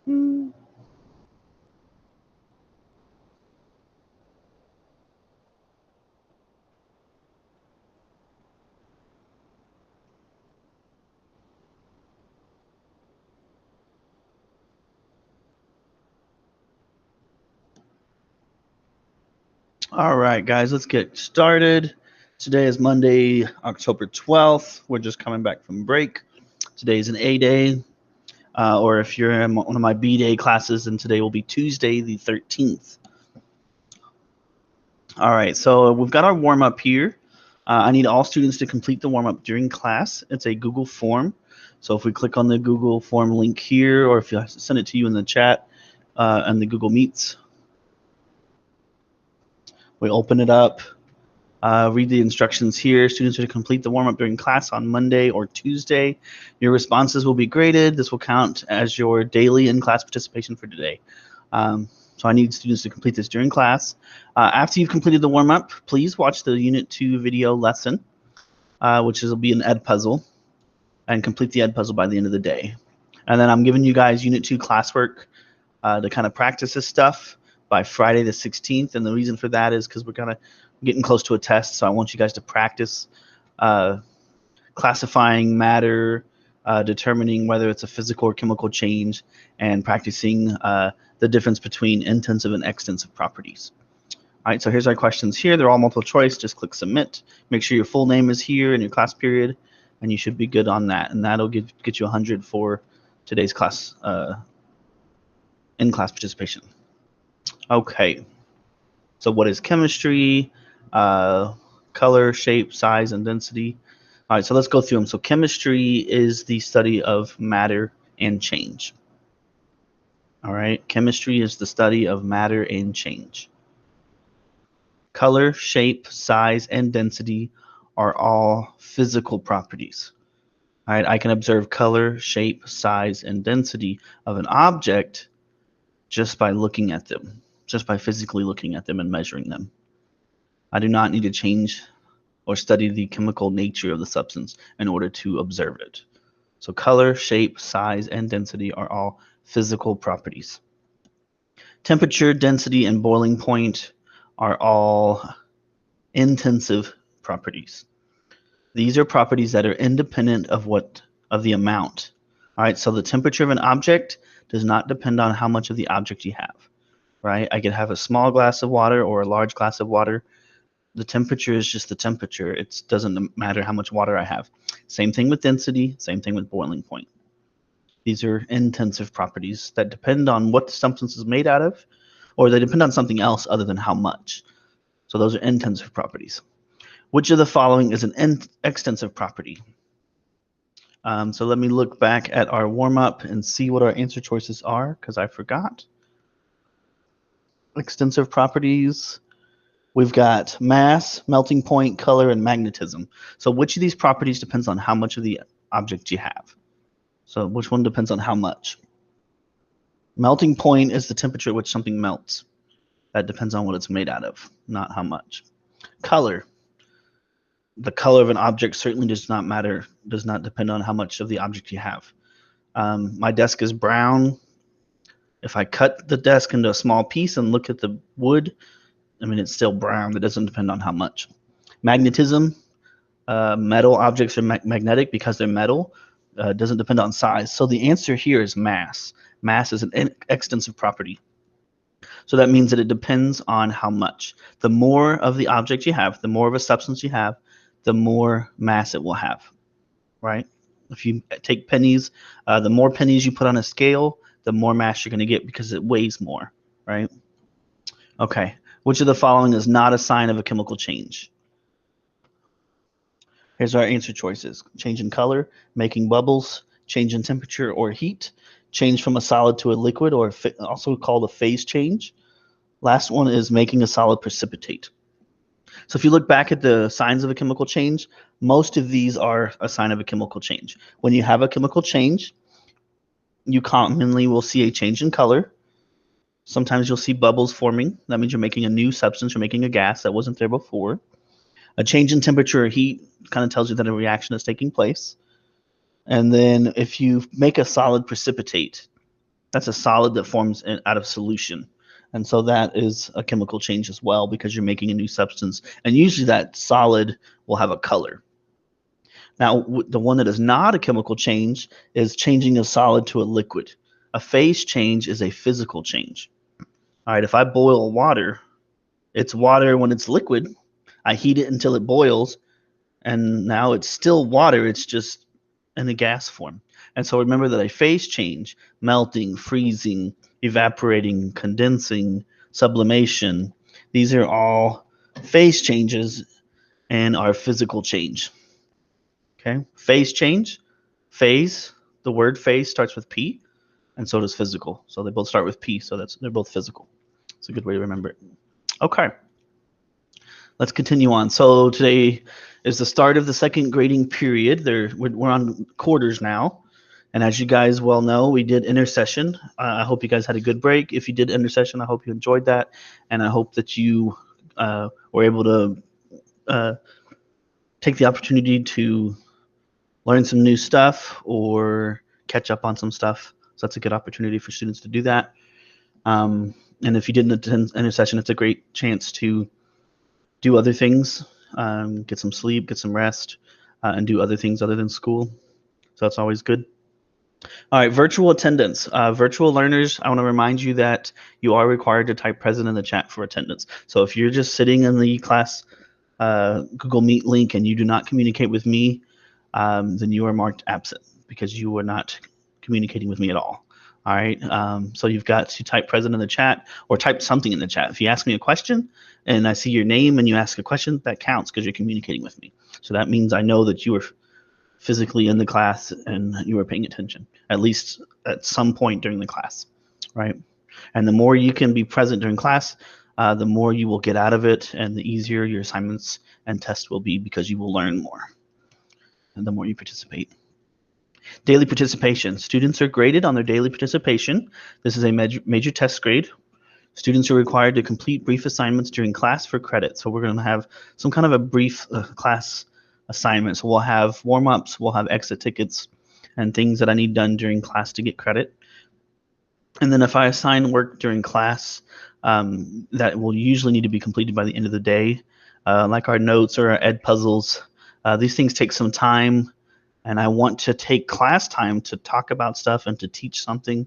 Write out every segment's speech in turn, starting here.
Hmm. All right, guys, let's get started. Today is Monday, October 12th. We're just coming back from break. Today is an A day, or if you're in one of my B day classes, then today will be Tuesday, the 13th. All right, so we've got our warm up here. I need all students to complete the warm up during class. It's a Google form. So if we click on the Google form link here, or if you send it to you in the chat and the Google Meets, we open it up. Read the instructions here. Students are to complete the warm-up during class on Monday or Tuesday. Your responses will be graded. This will count as your daily in-class participation for today. So I need students to complete this during class. After you've completed the warm-up, please watch the Unit 2 video lesson, which will be an Edpuzzle, and complete the Edpuzzle by the end of the day. And then I'm giving you guys Unit 2 classwork to kind of practice this stuff by Friday the 16th. And the reason for that is because we're kind of getting close to a test, so I want you guys to practice classifying matter, determining whether it's a physical or chemical change, and practicing the difference between intensive and extensive properties. All right, so here's our questions here. They're all multiple choice. Just click submit. Make sure your full name is here in your class period, and you should be good on that. And that'll get you 100 for today's class, in-class participation. Okay, so what is chemistry? Color, shape, size, and density. All right, so let's go through them. So chemistry is the study of matter and change. All right, chemistry is the study of matter and change. Color, shape, size, and density are all physical properties. All right, I can observe color, shape, size, and density of an object just by looking at them, just by physically looking at them and measuring them. I do not need to change or study the chemical nature of the substance in order to observe it. So color, shape, size, and density are all physical properties. Temperature, density, and boiling point are all intensive properties. These are properties that are independent of the amount. All right, so the temperature of an object does not depend on how much of the object you have. Right? I could have a small glass of water or a large glass of water. The temperature is just the temperature. It doesn't matter how much water I have. Same thing with density, same thing with boiling point. These are intensive properties that depend on what the substance is made out of, or they depend on something else other than how much. So those are intensive properties. Which of the following is an extensive property? So let me look back at our warm-up and see what our answer choices are, because I forgot. Extensive properties. We've got mass, melting point, color, and magnetism. So which of these properties depends on how much of the object you have? So which one depends on how much? Melting point is the temperature at which something melts. That depends on what it's made out of, not how much. Color. The color of an object certainly does not matter, does not depend on how much of the object you have. My desk is brown. If I cut the desk into a small piece and look at the wood, I mean, it's still brown. That doesn't depend on how much. Magnetism, metal objects are magnetic because they're metal. Doesn't depend on size. So the answer here is mass. Mass is an extensive property. So that means that it depends on how much. The more of the object you have, the more of a substance you have, the more mass it will have, right? If you take pennies, the more pennies you put on a scale, the more mass you're going to get because it weighs more, right? Okay, which of the following is not a sign of a chemical change? Here's our answer choices. Change in color, making bubbles, change in temperature or heat, change from a solid to a liquid, or also called a phase change. Last one is making a solid precipitate. So if you look back at the signs of a chemical change, most of these are a sign of a chemical change. When you have a chemical change, you commonly will see a change in color. Sometimes you'll see bubbles forming. That means you're making a new substance, you're making a gas that wasn't there before. A change in temperature or heat kind of tells you that a reaction is taking place. And then if you make a solid precipitate, That's a solid that forms out of solution. And so that is a chemical change as well, because you're making a new substance. And usually that solid will have a color. Now, the one that is not a chemical change is changing a solid to a liquid. A phase change is a physical change. All right, if I boil water, it's water when it's liquid. I heat it until it boils, and now it's still water. It's just in a gas form. And so remember that a phase change, melting, freezing, evaporating, condensing, sublimation, these are all phase changes and are physical change. Okay, phase change, phase, the word phase starts with P, and so does physical. So they both start with P, so they're both physical. It's a good way to remember it. Okay, let's continue on. So today is the start of the second grading period. We're on quarters now. And as you guys well know, we did intersession. I hope you guys had a good break. If you did intersession, I hope you enjoyed that. And I hope that you were able to take the opportunity to learn some new stuff or catch up on some stuff. So that's a good opportunity for students to do that. And if you didn't attend intersession, it's a great chance to do other things, get some sleep, get some rest, and do other things other than school. So that's always good. All right, virtual attendance. Virtual learners, I want to remind you that you are required to type present in the chat for attendance. So if you're just sitting in the class Google Meet link and you do not communicate with me, then you are marked absent because you are not communicating with me at all. All right, so you've got to type present in the chat or type something in the chat. If you ask me a question and I see your name and you ask a question, that counts because you're communicating with me. So that means I know that you are physically in the class and you are paying attention, at least at some point during the class, right? And the more you can be present during class, the more you will get out of it and the easier your assignments and tests will be because you will learn more and the more you participate. Daily participation. Students are graded on their daily participation. This is a major test grade. Students are required to complete brief assignments during class for credit. So we're going to have some kind of a brief class assignment. So we'll have warm-ups, we'll have exit tickets, and things that I need done during class to get credit. And then if I assign work during class, that will usually need to be completed by the end of the day, like our notes or our ed puzzles. These things take some time, and I want to take class time to talk about stuff and to teach something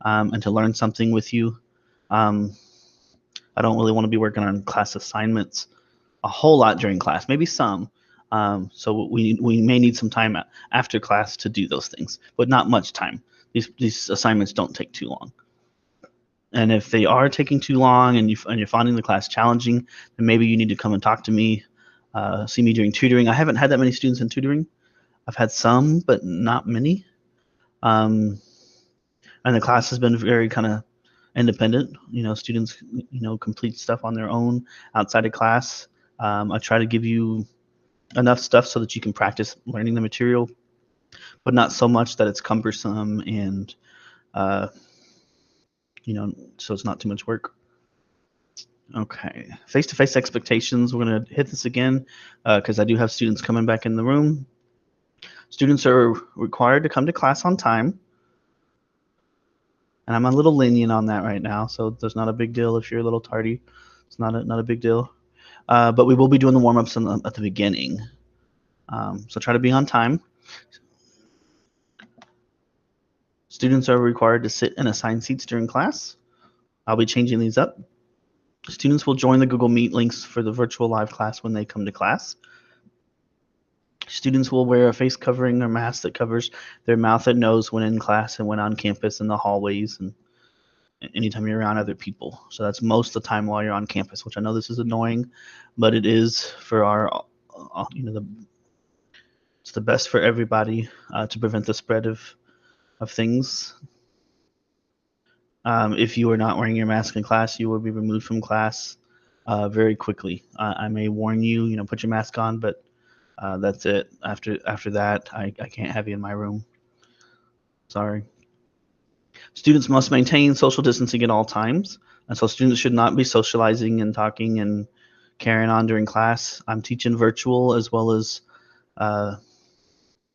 and to learn something with you. I don't really want to be working on class assignments a whole lot during class, maybe some. So we may need some time after class to do those things, but not much time. These assignments don't take too long. And if they are taking too long and you're finding the class challenging, then maybe you need to come and talk to me, see me during tutoring. I haven't had that many students in tutoring. I've had some, but not many. And the class has been very kind of independent. Students, complete stuff on their own outside of class. I try to give you enough stuff so that you can practice learning the material, but not so much that it's cumbersome and, so it's not too much work. Okay, face-to-face expectations. We're going to hit this again because I do have students coming back in the room. Students are required to come to class on time. And I'm a little lenient on that right now, so there's not a big deal if you're a little tardy. It's not a big deal. But we will be doing the warm-ups at the beginning. So try to be on time. Students are required to sit in assigned seats during class. I'll be changing these up. Students will join the Google Meet links for the virtual live class when they come to class. Students will wear a face covering or mask that covers their mouth and nose when in class and when on campus in the hallways and anytime you're around other people. So that's most of the time while you're on campus, which I know this is annoying, but it is for our, it's the best for everybody to prevent the spread of things. If you are not wearing your mask in class, you will be removed from class very quickly. I may warn you, put your mask on, but that's it. After that, I can't have you in my room. Sorry. Students must maintain social distancing at all times, and so students should not be socializing and talking and carrying on during class. I'm teaching virtual as well as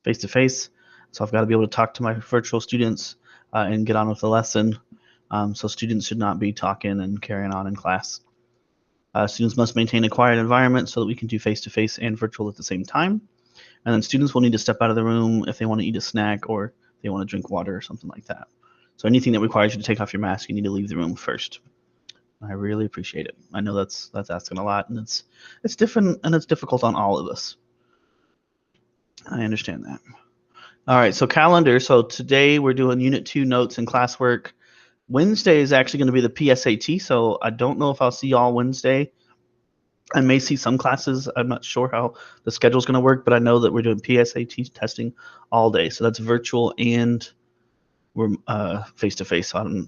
face-to-face, so I've got to be able to talk to my virtual students and get on with the lesson. So students should not be talking and carrying on in class. Students must maintain a quiet environment so that we can do face-to-face and virtual at the same time. And then students will need to step out of the room if they want to eat a snack or they want to drink water or something like that. So anything that requires you to take off your mask, you need to leave the room first. I really appreciate it. I know that's asking a lot, and it's different and it's difficult on all of us. I understand that. All right, so calendar. So today we're doing Unit 2 notes and classwork. Wednesday is actually going to be the PSAT, so I don't know if I'll see y'all Wednesday. I may see some classes. I'm not sure how the schedule's going to work, but I know that we're doing PSAT testing all day. So that's virtual and we're face-to-face. So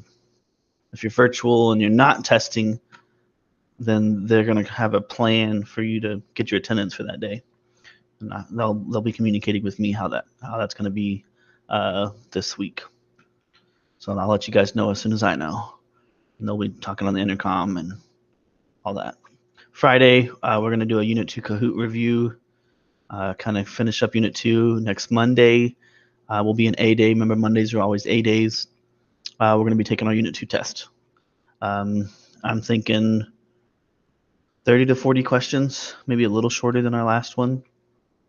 if you're virtual and you're not testing, then they're going to have a plan for you to get your attendance for that day. And they'll be communicating with me how that's going to be this week. So I'll let you guys know as soon as I know. And they'll be talking on the intercom and all that. Friday, we're going to do a Unit 2 Kahoot review, kind of finish up Unit 2. Next Monday will be an A day. Remember, Mondays are always A days. We're going to be taking our Unit 2 test. I'm thinking 30 to 40 questions, maybe a little shorter than our last one,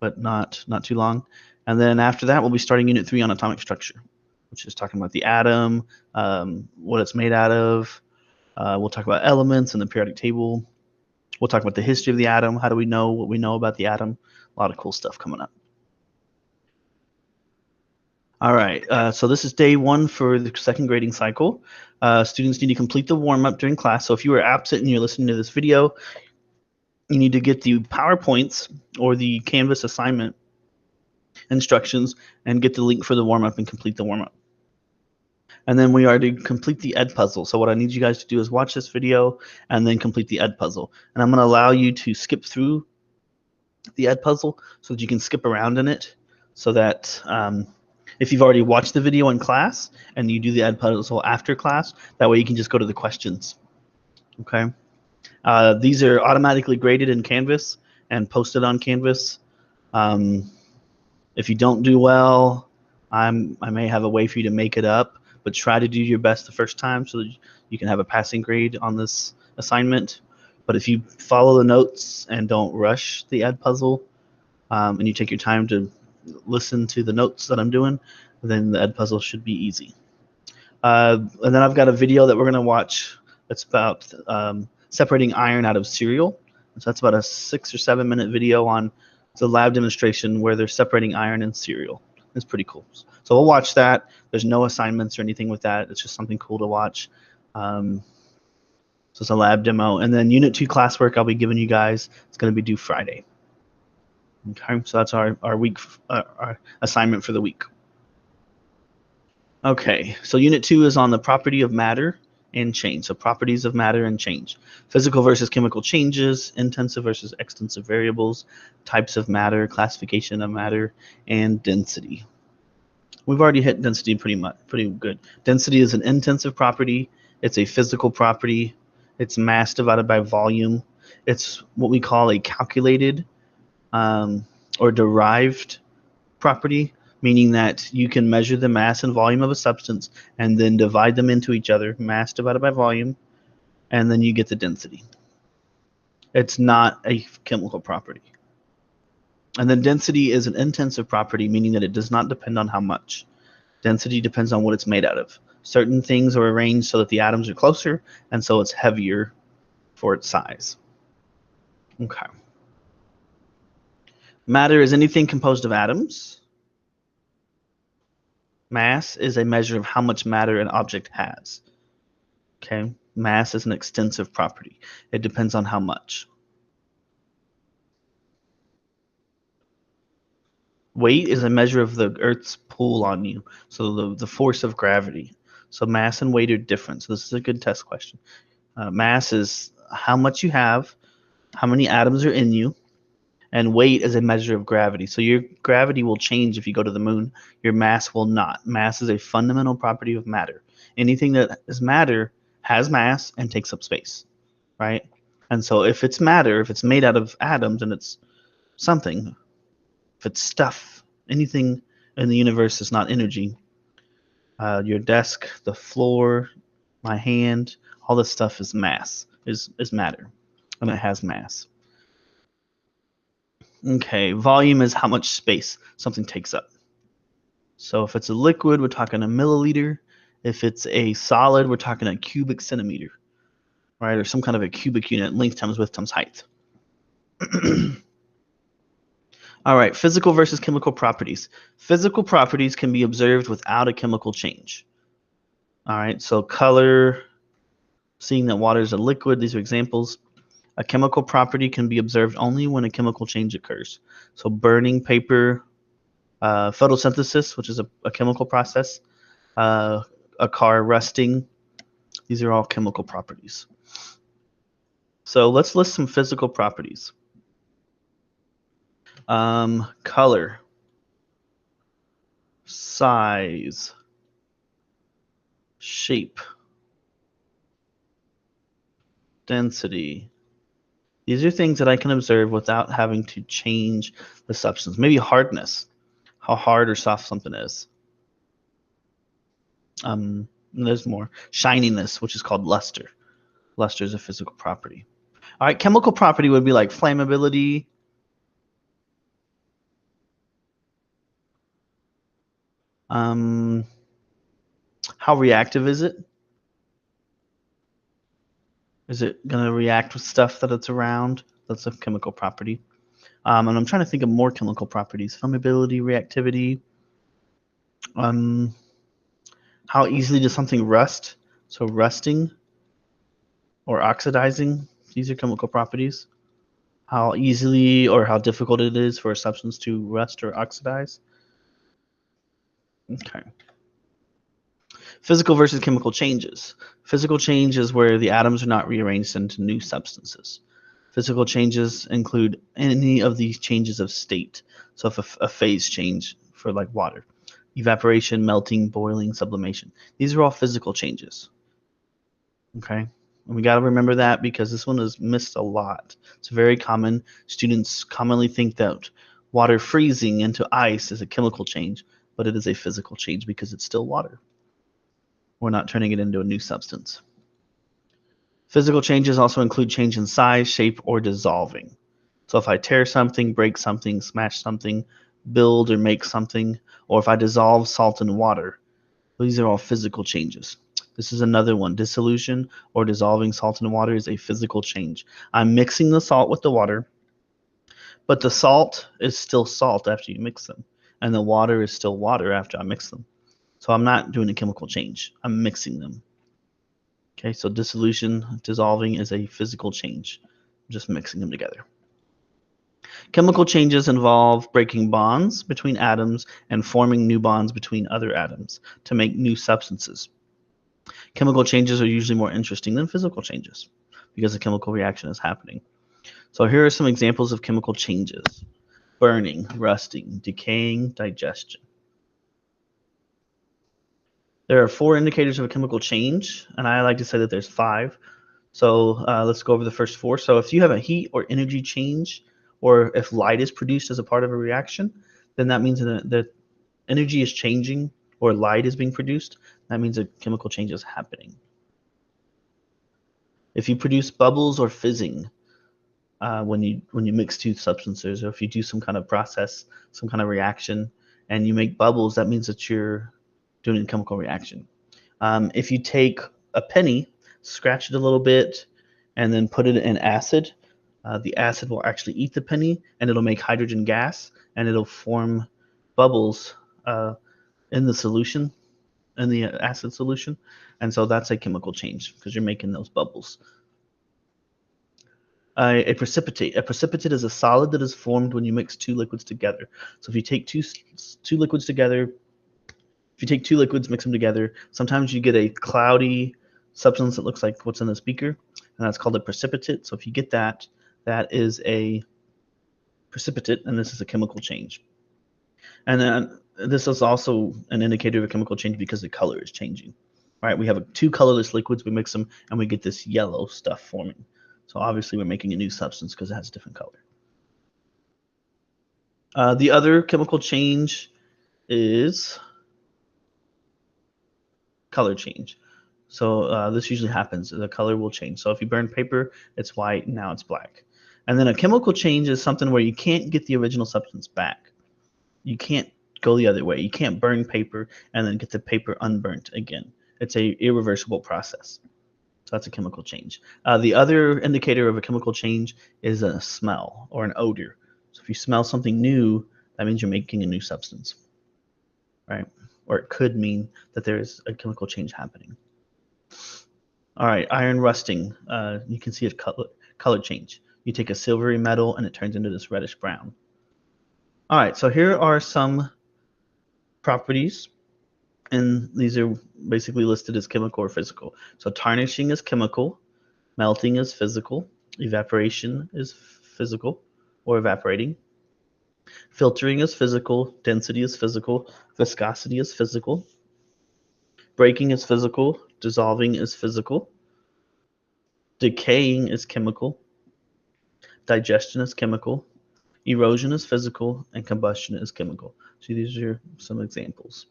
but not too long. And then after that, we'll be starting Unit 3 on atomic structure, which is talking about the atom, what it's made out of. We'll talk about elements and the periodic table. We'll talk about the history of the atom. How do we know what we know about the atom? A lot of cool stuff coming up. All right, so this is day 1 for the second grading cycle. Students need to complete the warm-up during class. So if you were absent and you're listening to this video, you need to get the PowerPoints or the Canvas assignment instructions and get the link for the warm-up and complete the warm-up. And then we are to complete the Edpuzzle. So what I need you guys to do is watch this video and then complete the Edpuzzle. And I'm going to allow you to skip through the Edpuzzle so that you can skip around in it, so that if you've already watched the video in class and you do the Edpuzzle after class, that way you can just go to the questions. Okay. These are automatically graded in Canvas and posted on Canvas. If you don't do well, I may have a way for you to make it up, but try to do your best the first time so that you can have a passing grade on this assignment. But if you follow the notes and don't rush the Edpuzzle, and you take your time to listen to the notes that I'm doing, then the Edpuzzle should be easy. And then I've got a video that we're going to watch that's about separating iron out of cereal. So that's about a 6 or 7 minute video on the lab demonstration where they're separating iron and cereal. It's pretty cool. So we'll watch that. There's no assignments or anything with that. It's just something cool to watch. So it's a lab demo. And then Unit 2 classwork I'll be giving you guys. It's going to be due Friday. Okay, so that's our week, our assignment for the week. Okay, so Unit 2 is on the property of matter and change. So properties of matter and change. Physical versus chemical changes, intensive versus extensive variables, types of matter, classification of matter, and density. We've already hit density pretty good. Density is an intensive property. It's a physical property. It's mass divided by volume. It's what we call a calculated or derived property, meaning that you can measure the mass and volume of a substance and then divide them into each other, mass divided by volume, and then you get the density. It's not a chemical property. And then density is an intensive property, meaning that it does not depend on how much. Density depends on what it's made out of. Certain things are arranged so that the atoms are closer, and so it's heavier for its size. Okay. Matter is anything composed of atoms. Mass is a measure of how much matter an object has. Okay. Mass is an extensive property. It depends on how much. Weight is a measure of the Earth's pull on you, so the force of gravity. So mass and weight are different. So this is a good test question. Mass is how much you have, how many atoms are in you, and weight is a measure of gravity. So your gravity will change if you go to the moon. Your mass will not. Mass is a fundamental property of matter. Anything that is matter has mass and takes up space, right? And so if it's matter, if it's made out of atoms and it's something, if it's stuff, anything in the universe is not energy, Your desk, the floor, my hand, all this stuff is mass, is matter, and it has mass. Okay, volume is how much space something takes up. So if it's a liquid, we're talking a milliliter. If it's a solid, we're talking a cubic centimeter, right? Or some kind of a cubic unit, length times width times height. All right, physical versus chemical properties. Physical properties can be observed without a chemical change. All right, so color, seeing that water is a liquid, these are examples. A chemical property can be observed only when a chemical change occurs. So burning paper, photosynthesis, which is a chemical process, a car rusting, these are all chemical properties. So let's list some physical properties. Color, size, shape, density. These are things that I can observe without having to change the substance. Maybe hardness, how hard or soft something is. There's more. Shininess, which is called luster. Luster is a physical property. All right, chemical property would be like flammability. How reactive is it? Is it going to react with stuff that it's around? That's a chemical property. And I'm trying to think of more chemical properties. Flammability, reactivity. How easily does something rust? So rusting or oxidizing, these are chemical properties. How easily or how difficult it is for a substance to rust or oxidize. Okay. Physical versus chemical changes. Physical change is where the atoms are not rearranged into new substances. Physical changes include any of these changes of state. So if a phase change for like water, evaporation, melting, boiling, sublimation. These are all physical changes. Okay. And we got to remember that because this one is missed a lot. It's very common. Students commonly think that water freezing into ice is a chemical change, but it is a physical change because it's still water. We're not turning it into a new substance. Physical changes also include change in size, shape, or dissolving. So if I tear something, break something, smash something, build or make something, or if I dissolve salt in water, these are all physical changes. This is another one. Dissolution or dissolving salt in water is a physical change. I'm mixing the salt with the water, but the salt is still salt after you mix them, and the water is still water after I mix them. So I'm not doing a chemical change. I'm mixing them. Okay, so dissolution, dissolving is a physical change, just mixing them together. Chemical changes involve breaking bonds between atoms and forming new bonds between other atoms to make new substances. Chemical changes are usually more interesting than physical changes because a chemical reaction is happening. So here are some examples of chemical changes: burning, rusting, decaying, digestion. There are 4 indicators of a chemical change, and I like to say that there's 5. So let's go over the first 4. So if you have a heat or energy change, or if light is produced as a part of a reaction, then that means that energy is changing or light is being produced. That means a chemical change is happening. If you produce bubbles or fizzing when you mix 2 substances, or if you do some kind of process, some kind of reaction, and you make bubbles, that means that you're doing a chemical reaction. If you take a penny, scratch it a little bit, and then put it in acid, the acid will actually eat the penny, and it'll make hydrogen gas, and it'll form bubbles in the solution, in the acid solution. And so that's a chemical change because you're making those bubbles. A precipitate. A precipitate is a solid that is formed when you mix 2 liquids together. So if you take two liquids together, if you take 2 liquids, mix them together, sometimes you get a cloudy substance that looks like what's in the beaker, and that's called a precipitate. So if you get that, that is a precipitate, and this is a chemical change. And then this is also an indicator of a chemical change because the color is changing. Right? We have 2 colorless liquids, we mix them, and we get this yellow stuff forming. So obviously we're making a new substance because it has a different color. The other chemical change is color change. So this usually happens. The color will change. So if you burn paper, it's white, and now it's black. And then a chemical change is something where you can't get the original substance back. You can't go the other way. You can't burn paper and then get the paper unburnt again. It's a irreversible process. So that's a chemical change. The other indicator of a chemical change is a smell or an odor. So if you smell something new, that means you're making a new substance, right? Or it could mean that there is a chemical change happening. All right, iron rusting. You can see a color change. You take a silvery metal and it turns into this reddish brown. All right, so here are some properties, and these are basically listed as chemical or physical. So tarnishing is chemical, melting is physical, evaporation is physical or evaporating, filtering is physical, density is physical, viscosity is physical, breaking is physical, dissolving is physical, decaying is chemical, digestion is chemical, erosion is physical, and combustion is chemical. So these are some examples.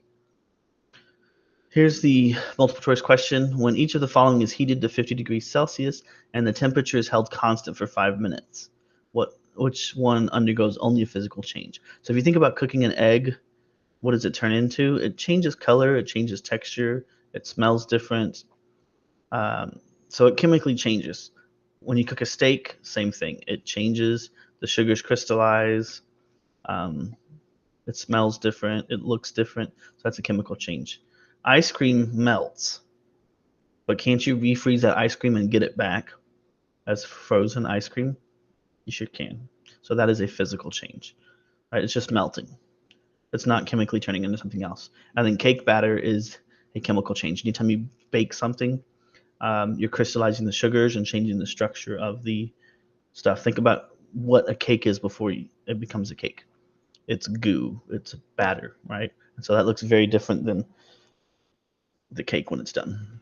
Here's the multiple choice question. When each of the following is heated to 50 degrees Celsius and the temperature is held constant for 5 minutes, which one undergoes only a physical change? So if you think about cooking an egg, what does it turn into? It changes color, it changes texture, it smells different. So it chemically changes. When you cook a steak, same thing. It changes, the sugars crystallize, it smells different, it looks different. So that's a chemical change. Ice cream melts, but can't you refreeze that ice cream and get it back as frozen ice cream? You sure can. So that is a physical change, right? It's just melting. It's not chemically turning into something else. And then cake batter is a chemical change. Anytime you bake something, you're crystallizing the sugars and changing the structure of the stuff. Think about what a cake is before it becomes a cake. It's goo, it's batter, right? And so that looks very different than the cake when it's done.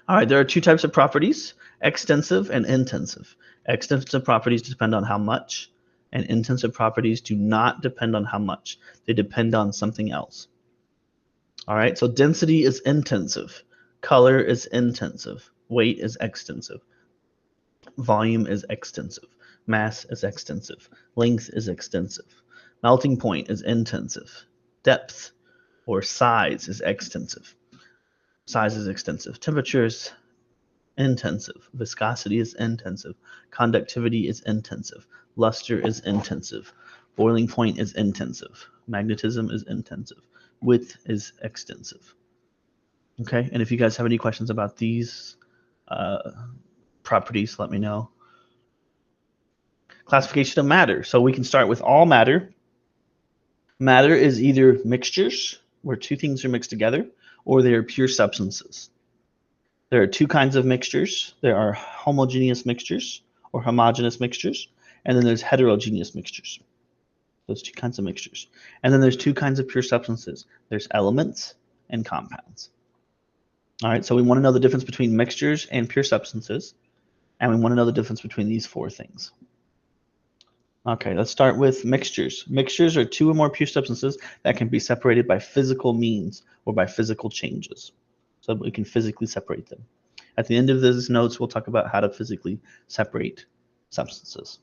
All right, there are two types of properties, extensive and intensive. Extensive properties depend on how much, and intensive properties do not depend on how much. They depend on something else. All right, so density is intensive, color is intensive, weight is extensive, volume is extensive, mass is extensive, length is extensive, melting point is intensive, depth or size is extensive. Size is extensive. Temperature is intensive. Viscosity is intensive. Conductivity is intensive. Luster is intensive. Boiling point is intensive. Magnetism is intensive. Width is extensive. Okay, and if you guys have any questions about these properties, let me know. Classification of matter. So we can start with all matter. Matter is either mixtures, where two things are mixed together, or they are pure substances. There are two kinds of mixtures. There are homogeneous mixtures or homogeneous mixtures, and then there's heterogeneous mixtures. Those two kinds of mixtures. And then there's two kinds of pure substances. There's elements and compounds. All right, so we want to know the difference between mixtures and pure substances, and we want to know the difference between these four things. Okay, let's start with mixtures. Mixtures are two or more pure substances that can be separated by physical means or by physical changes. So we can physically separate them. At the end of these notes, we'll talk about how to physically separate substances.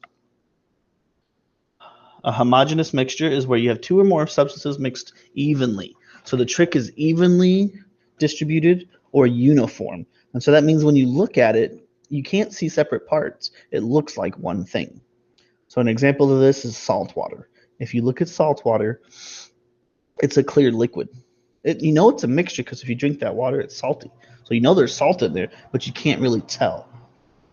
A homogeneous mixture is where you have two or more substances mixed evenly. So the trick is evenly distributed or uniform. And so that means when you look at it, you can't see separate parts. It looks like one thing. So an example of this is salt water. If you look at salt water, it's a clear liquid. You know it's a mixture because if you drink that water, it's salty. So you know there's salt in there, but you can't really tell,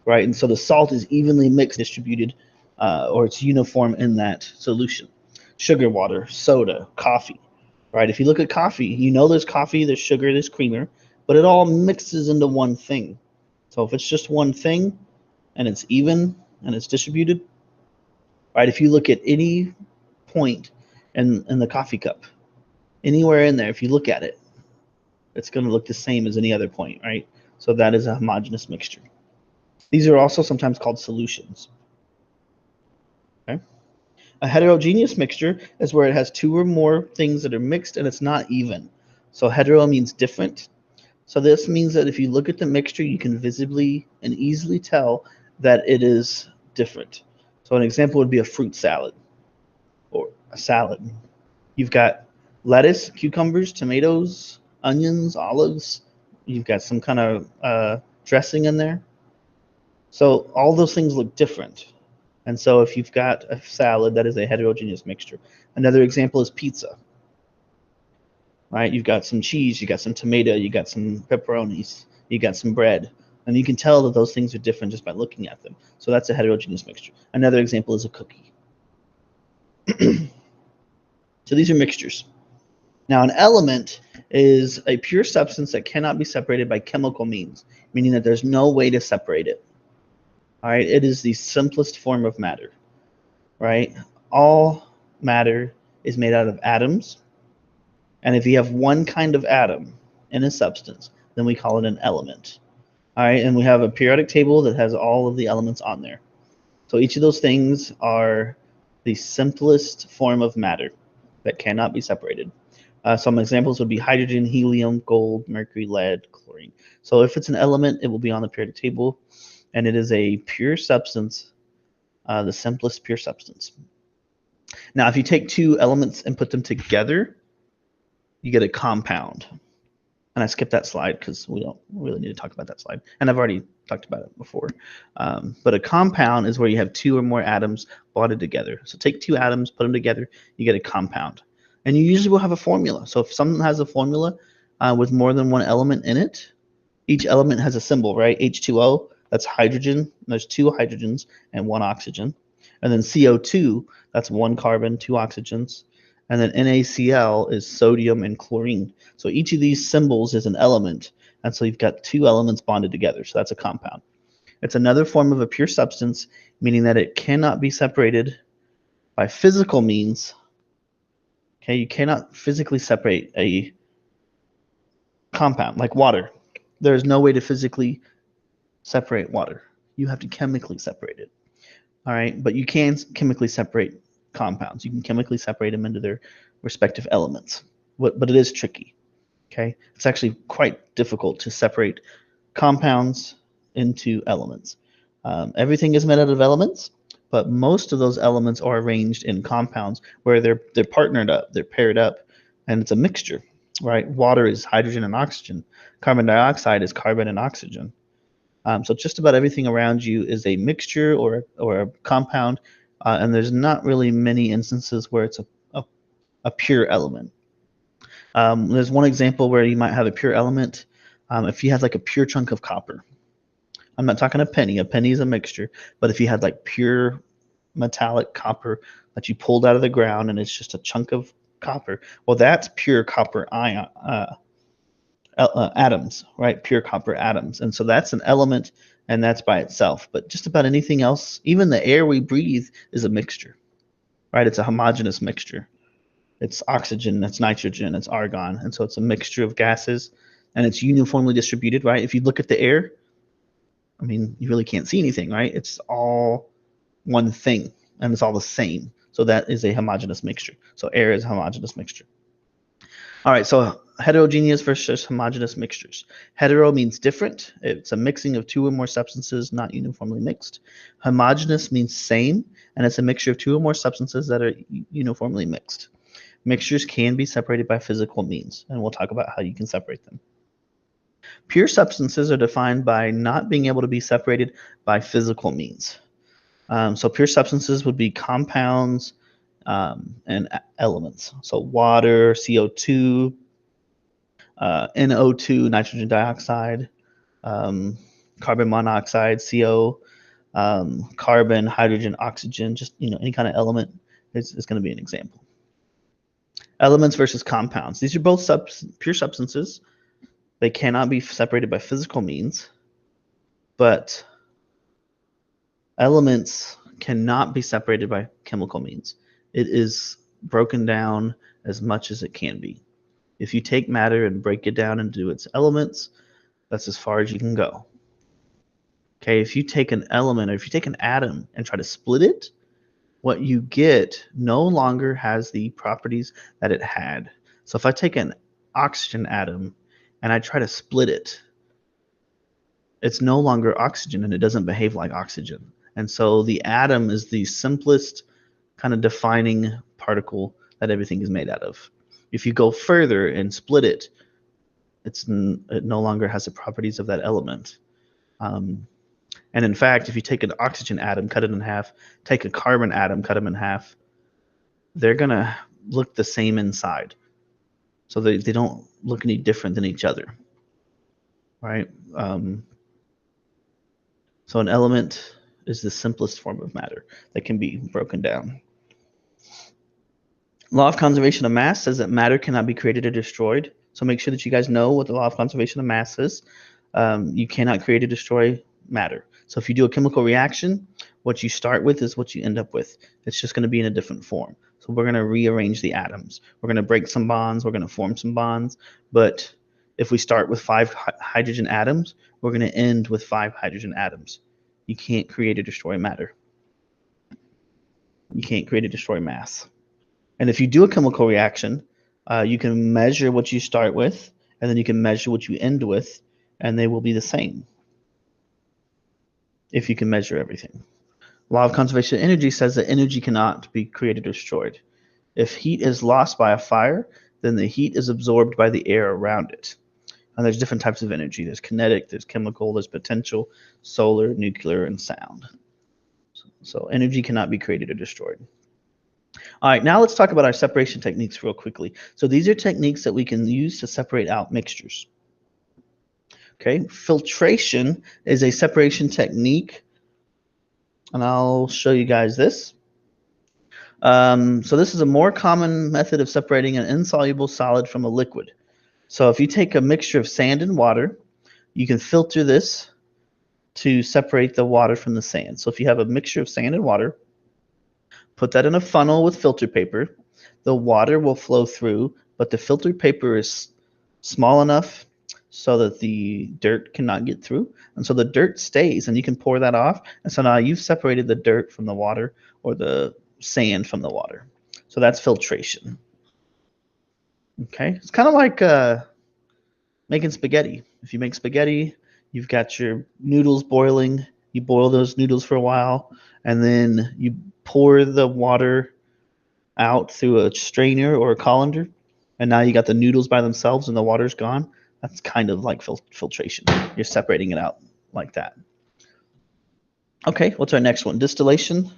right? And so the salt is evenly mixed, distributed, or it's uniform in that solution. Sugar water, soda, coffee, right? If you look at coffee, you know there's coffee, there's sugar, there's creamer, but it all mixes into one thing. So if it's just one thing and it's even and it's distributed, right? If you look at any point in the coffee cup, anywhere in there, if you look at it, it's going to look the same as any other point, right? So that is a homogeneous mixture. These are also sometimes called solutions. Okay. A heterogeneous mixture is where it has two or more things that are mixed and it's not even. So hetero means different. So this means that if you look at the mixture, you can visibly and easily tell that it is different. So an example would be a fruit salad or a salad. You've got lettuce, cucumbers, tomatoes, onions, olives. You've got some kind of dressing in there. So all those things look different. And so if you've got a salad, that is a heterogeneous mixture. Another example is pizza. Right? You've got some cheese, you got some tomato, you got some pepperonis, you got some bread. And you can tell that those things are different just by looking at them. So that's a heterogeneous mixture. Another example is a cookie. So these are mixtures. Now, an element is a pure substance that cannot be separated by chemical means, meaning that there's no way to separate it. All right, it is the simplest form of matter, right? All matter is made out of atoms, and if you have one kind of atom in a substance, then we call it an element. All right, and we have a periodic table that has all of the elements on there. So each of those things are the simplest form of matter that cannot be separated. Some examples would be hydrogen, helium, gold, mercury, lead, chlorine. So if it's an element, it will be on the periodic table, and it is a pure substance, the simplest pure substance. Now, if you take two elements and put them together, you get a compound. And I skipped that slide because we don't really need to talk about that slide. And I've already talked about it before. But a compound is where you have two or more atoms bonded together. So take two atoms, put them together, you get a compound. And you usually will have a formula. So if something has a formula with more than one element in it, each element has a symbol, right? H2O, that's hydrogen. There's two hydrogens and one oxygen. And then CO2, that's one carbon, two oxygens. And then NaCl is sodium and chlorine. So each of these symbols is an element. And so you've got two elements bonded together. So that's a compound. It's another form of a pure substance, meaning that it cannot be separated by physical means. Okay, you cannot physically separate a compound like water. There's no way to physically separate water. You have to chemically separate it. All right, but you can chemically separate compounds. You can chemically separate them into their respective elements, but it is tricky. Okay, it's actually quite difficult to separate compounds into elements. Everything is made out of elements, but most of those elements are arranged in compounds where they're partnered up, they're paired up, and it's a mixture. Right, water is hydrogen and oxygen. Carbon dioxide is carbon and oxygen. So just about everything around you is a mixture or a compound, and there's not really many instances where it's a pure element. There's one example where you might have a pure element if you had like a pure chunk of copper. I'm not talking a penny. A penny is a mixture, but if you had like pure metallic copper that you pulled out of the ground and it's just a chunk of copper, well, that's pure copper ion. Atoms, right? Pure copper atoms. And so that's an element and that's by itself. But just about anything else, even the air we breathe is a mixture, right? It's a homogeneous mixture. It's oxygen, it's nitrogen, it's argon. And so it's a mixture of gases and it's uniformly distributed, right? If you look at the air, I mean, you really can't see anything, right? It's all one thing and it's all the same. So that is a homogeneous mixture. So air is a homogeneous mixture. All right, so heterogeneous versus homogeneous mixtures. Hetero means different. It's a mixing of two or more substances not uniformly mixed. Homogeneous means same, and it's a mixture of two or more substances that are uniformly mixed. Mixtures can be separated by physical means, and we'll talk about how you can separate them. Pure substances are defined by not being able to be separated by physical means. So pure substances would be compounds, and elements. So water, CO2, NO2, nitrogen dioxide, carbon monoxide, CO, carbon, hydrogen, oxygen, just any kind of element is going to be an example. Elements versus compounds. These are both pure substances. They cannot be separated by physical means, but elements cannot be separated by chemical means. It is broken down as much as it can be. If you take matter and break it down into its elements, that's as far as you can go. Okay, if you take an element or if you take an atom and try to split it, what you get no longer has the properties that it had. So if I take an oxygen atom and I try to split it, it's no longer oxygen and it doesn't behave like oxygen. And so the atom is the simplest kind of defining particle that everything is made out of. If you go further and split it, it no longer has the properties of that element. And in fact, if you take an oxygen atom, cut it in half, take a carbon atom, cut them in half, they're going to look the same inside. So they don't look any different than each other, right? So an element is the simplest form of matter that can be broken down. Law of conservation of mass says that matter cannot be created or destroyed. So make sure that you guys know what the law of conservation of mass is. You cannot create or destroy matter. So if you do a chemical reaction, what you start with is what you end up with. It's just going to be in a different form. So we're going to rearrange the atoms. We're going to break some bonds. We're going to form some bonds. But if we start with 5 hydrogen atoms, we're going to end with 5 hydrogen atoms. You can't create or destroy matter. You can't create or destroy mass. And if you do a chemical reaction, you can measure what you start with, and then you can measure what you end with, and they will be the same if you can measure everything. Law of conservation of energy says that energy cannot be created or destroyed. If heat is lost by a fire, then the heat is absorbed by the air around it. And there's different types of energy. There's kinetic, there's chemical, there's potential, solar, nuclear, and sound. So energy cannot be created or destroyed. All right, now let's talk about our separation techniques real quickly. So these are techniques that we can use to separate out mixtures. Okay, filtration is a separation technique, and I'll show you guys this. So this is a more common method of separating an insoluble solid from a liquid. So if you take a mixture of sand and water, you can filter this to separate the water from the sand. So if you have a mixture of sand and water, put that in a funnel with filter paper, the water will flow through, but the filter paper is small enough so that the dirt cannot get through. And so the dirt stays and you can pour that off. And so now you've separated the dirt from the water or the sand from the water. So that's filtration. Okay, it's kind of like making spaghetti. If you make spaghetti, you've got your noodles boiling, you boil those noodles for a while, and then you pour the water out through a strainer or a colander, and now you got the noodles by themselves and the water's gone. That's kind of like filtration. You're separating it out like that. Okay, what's our next one? Distillation.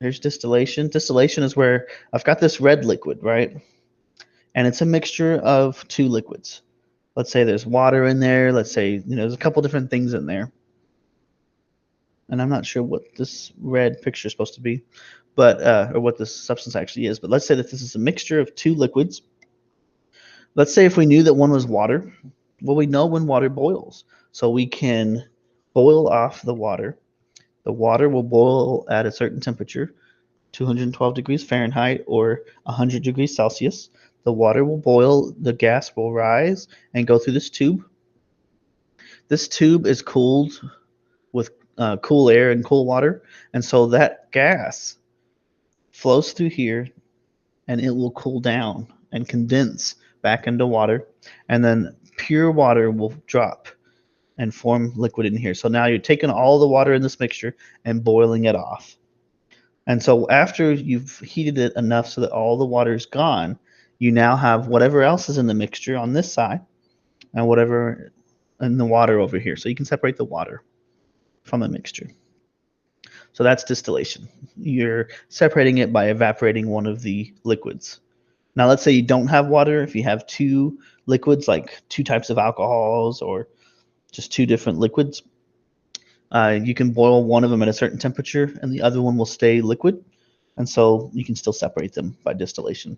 There's distillation. Distillation is where I've got this red liquid, right? And it's a mixture of 2 liquids. Let's say there's water in there. Let's say, there's a couple different things in there. And I'm not sure what this red picture is supposed to be, but or what this substance actually is. But let's say that this is a mixture of 2 liquids. Let's say if we knew that one was water, well, we know when water boils. So we can boil off the water. The water will boil at a certain temperature, 212 degrees Fahrenheit or 100 degrees Celsius. The water will boil, the gas will rise and go through this tube. This tube is cooled with cool air and cool water, and so that gas flows through here and it will cool down and condense back into water, and then pure water will drop and form liquid in here. So now you're taking all the water in this mixture and boiling it off. And so after you've heated it enough so that all the water is gone, you now have whatever else is in the mixture on this side and whatever in the water over here. So you can separate the water from the mixture. So that's distillation. You're separating it by evaporating one of the liquids. Now let's say you don't have water. If you have 2 liquids, like 2 types of alcohols or just 2 different liquids, you can boil one of them at a certain temperature and the other one will stay liquid. And so you can still separate them by distillation.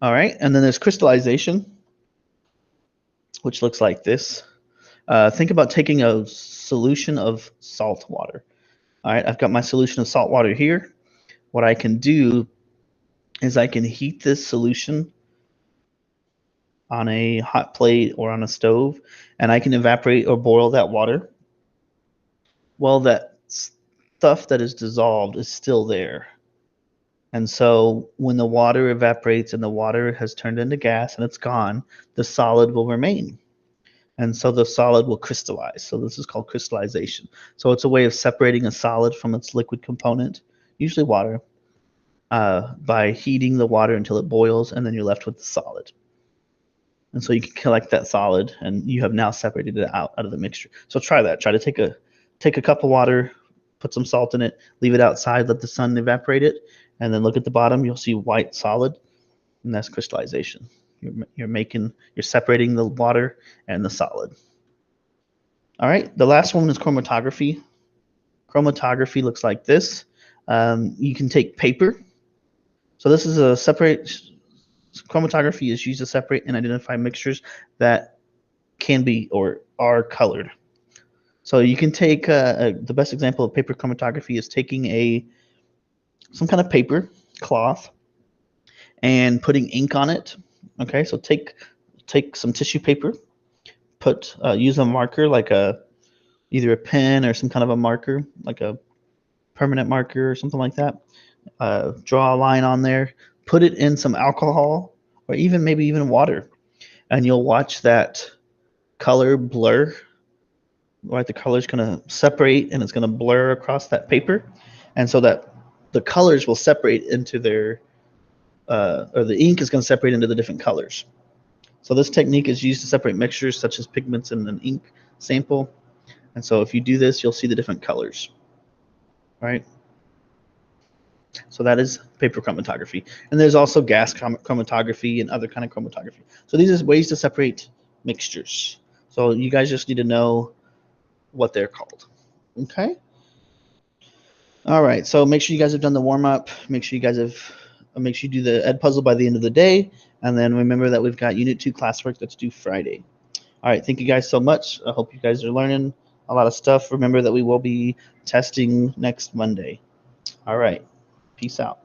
All right, and then there's crystallization, which looks like this. Think about taking a solution of salt water. All right, I've got my solution of salt water here. What I can do is I can heat this solution on a hot plate or on a stove, and I can evaporate or boil that water. Well, that stuff that is dissolved is still there. And so when the water evaporates and the water has turned into gas and it's gone, the solid will remain. And so the solid will crystallize. So this is called crystallization. So it's a way of separating a solid from its liquid component, usually water, by heating the water until it boils, and then you're left with the solid. And so you can collect that solid, and you have now separated it out of the mixture. So try that. Try to take a cup of water, put some salt in it, leave it outside, let the sun evaporate it, and then look at the bottom. You'll see white solid, and that's crystallization. You're separating the water and the solid. All right, the last one is chromatography. Chromatography looks like this. You can take paper. So this is a chromatography is used to separate and identify mixtures that can be or are colored. So you can take the best example of paper chromatography is taking some kind of paper cloth and putting ink on it. Okay, so take some tissue paper, use a marker like either a pen or some kind of a marker like a permanent marker or something like that. Draw a line on there, put it in some alcohol or maybe even water, and you'll watch that color blur. Right, the color's going to separate and it's going to blur across that paper, and so that the colors will separate into or the ink is going to separate into the different colors. So this technique is used to separate mixtures such as pigments in an ink sample. And so if you do this, you'll see the different colors. Right? So that is paper chromatography. And there's also gas chromatography and other kind of chromatography. So these are ways to separate mixtures. So you guys just need to know what they're called. Okay? All right. So make sure you guys have done the warm-up. Make sure you do the Edpuzzle by the end of the day. And then remember that we've got Unit 2 classwork that's due Friday. All right. Thank you guys so much. I hope you guys are learning a lot of stuff. Remember that we will be testing next Monday. All right. Peace out.